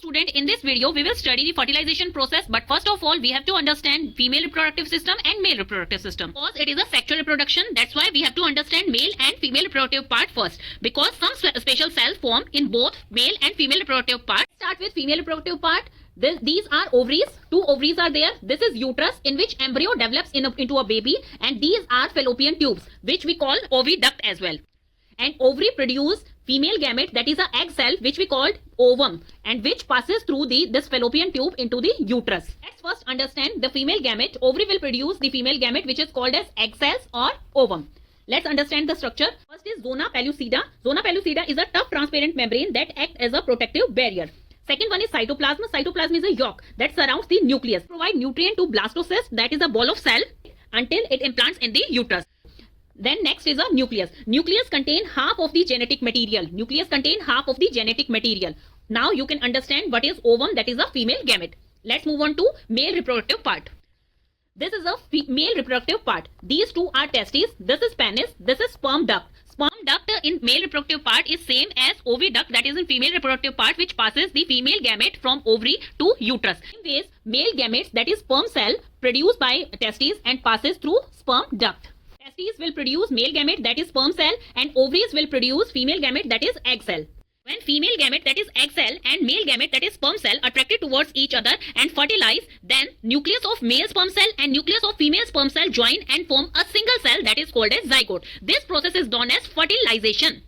student, in this video we will study the fertilization process, but first of all we have to understand female reproductive system and male reproductive system. Because it is a sexual reproduction, that's why we have to understand male and female reproductive part first, because some special cells form in both male and female reproductive part. Start with female reproductive part. These are ovaries. Two ovaries are there. This is uterus in which embryo develops into a baby, and these are fallopian tubes which we call oviduct as well. And ovary produce female gamete, that is a egg cell which we called ovum, and which passes through this fallopian tube into the uterus. Let's first understand the female gamete. Ovary will produce the female gamete which is called as egg cells or ovum. Let's understand the structure. First is zona pellucida. Zona pellucida is a tough transparent membrane that acts as a protective barrier. Second one is cytoplasm. Cytoplasm is a yolk that surrounds the nucleus. Provide nutrient to blastocyst, that is a ball of cell, until it implants in the uterus. Then next is a nucleus. Nucleus contain half of the genetic material. Nucleus contain half of the genetic material. Now you can understand what is ovum, that is a female gamete. Let's move on to male reproductive part. This is a male reproductive part. These two are testes. This is penis. This is sperm duct. Sperm duct in male reproductive part is same as oviduct, that is in female reproductive part, which passes the female gamete from ovary to uterus. In ways, male gametes, that is sperm cell, produced by testes and passes through sperm duct. Testes will produce male gamete, that is sperm cell, and ovaries will produce female gamete, that is egg cell. When female gamete, that is egg cell, and male gamete, that is sperm cell, attracted towards each other and fertilize, then nucleus of male sperm cell and nucleus of female sperm cell join and form a single cell that is called as zygote. This process is known as fertilization.